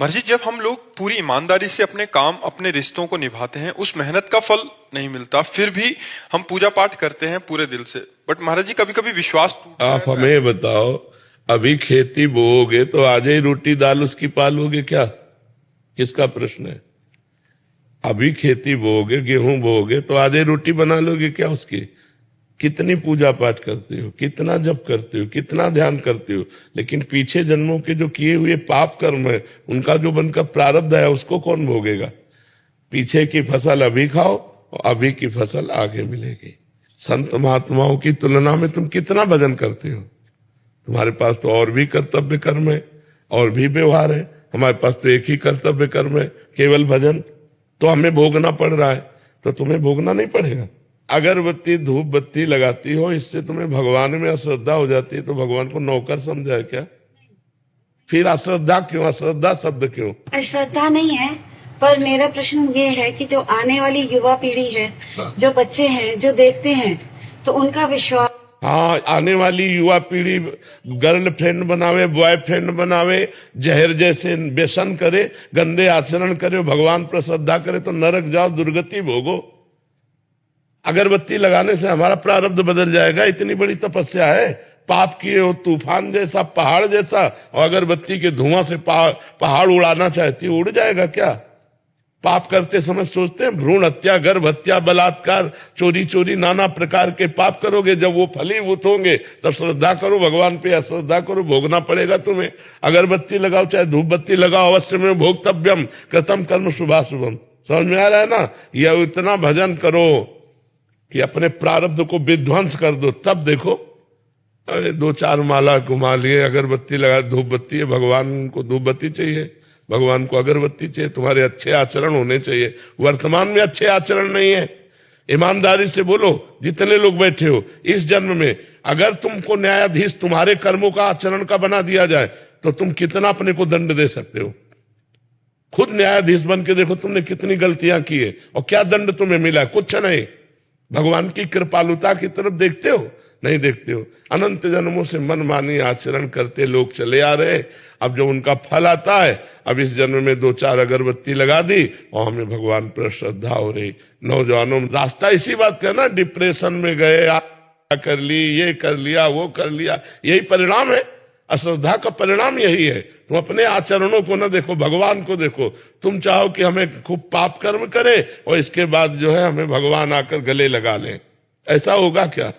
महाराज जी, जब हम लोग पूरी ईमानदारी से अपने काम अपने रिश्तों को निभाते हैं, उस मेहनत का फल नहीं मिलता, फिर भी हम पूजा पाठ करते हैं पूरे दिल से। बट महाराज जी, कभी कभी विश्वास टूट आप जाता है। हमें बताओ, अभी खेती बोओगे तो आज ही रोटी दाल उसकी पालोगे क्या? किसका प्रश्न है? अभी खेती बोओगे, गेहूं बोओगे तो आज ही रोटी बना लोगे क्या उसकी? कितनी पूजा पाठ करते हो, कितना जप करते हो, कितना ध्यान करते हो, लेकिन पीछे जन्मों के जो किए हुए पाप कर्म है, उनका जो बनकर प्रारब्ध है, उसको कौन भोगेगा? पीछे की फसल अभी खाओ और अभी की फसल आगे मिलेगी। संत महात्माओं की तुलना में तुम कितना भजन करते हो? तुम्हारे पास तो और भी कर्तव्य कर्म है, और भी व्यवहार है। हमारे पास तो एक ही कर्तव्य कर्म है, केवल भजन। तो हमें भोगना पड़ रहा है, तो तुम्हें भोगना नहीं पड़ेगा। अगरबत्ती धूप बत्ती लगाती हो, इससे तुम्हें भगवान में अश्रद्धा हो जाती है, तो भगवान को नौकर समझा है क्या? फिर अश्रद्धा क्यों? अश्रद्धा शब्द क्यों? अश्रद्धा नहीं है, पर मेरा प्रश्न ये है कि जो आने वाली युवा पीढ़ी है, जो बच्चे हैं, जो देखते हैं, तो उनका विश्वास। हाँ, आने वाली युवा पीढ़ी गर्लफ्रेंड बनावे, बॉयफ्रेंड बनावे, जहर जैसे व्यसन करे, गंदे आचरण करे, भगवान पर श्रद्धा करे, तो नरक जाओ, दुर्गति भोगो। अगरबत्ती लगाने से हमारा प्रारब्ध बदल जाएगा? इतनी बड़ी तपस्या है, पाप किए हो तूफान जैसा, पहाड़ जैसा, और अगरबत्ती के धुआं से पहाड़ उड़ाना चाहती हो, उड़ जाएगा क्या? पाप करते समय सोचते हैं भ्रूण हत्या, गर्भ हत्या, बलात्कार, चोरी चोरी, नाना प्रकार के पाप करोगे। जब वो फलीभूत होंगे तब श्रद्धा करो भगवान पे, अश्रद्धा करो, भोगना पड़ेगा तुम्हें। अगरबत्ती लगाओ चाहे धूप बत्ती लगाओ, अवश्य में भोक्तव्यम कृतम कर्म शुभाशुभम। समझ में आ रहा है ना? यह इतना भजन करो कि अपने प्रारब्ध को विध्वंस कर दो, तब देखो। अरे 2-4 माला घुमा लिए, अगरबत्ती लगा, धूप बत्ती है, भगवान को धूप बत्ती चाहिए, भगवान को अगरबत्ती चाहिए, तुम्हारे अच्छे आचरण होने चाहिए। वर्तमान में अच्छे आचरण नहीं है। ईमानदारी से बोलो, जितने लोग बैठे हो, इस जन्म में अगर तुमको न्यायाधीश तुम्हारे कर्मों का आचरण का बना दिया जाए, तो तुम कितना अपने को दंड दे सकते हो? खुद न्यायाधीश बन के देखो तुमने कितनी गलतियां की है और क्या दंड तुम्हें मिला? कुछ नहीं। भगवान की कृपालुता की तरफ देखते हो? नहीं देखते हो। अनंत जन्मों से मनमानी आचरण करते लोग चले आ रहे। अब जब उनका फल आता है, अब इस जन्म में 2-4 अगरबत्ती लगा दी और हमें भगवान पर श्रद्धा हो रही। नौजवानों रास्ता इसी बात का ना, डिप्रेशन में गए, कर ली, ये कर लिया, वो कर लिया, यही परिणाम है। अश्रद्धा का परिणाम यही है। तुम अपने आचरणों को न देखो, भगवान को देखो। तुम चाहो कि हमें खूब पाप कर्म करे और इसके बाद जो है हमें भगवान आकर गले लगा लें, ऐसा होगा क्या?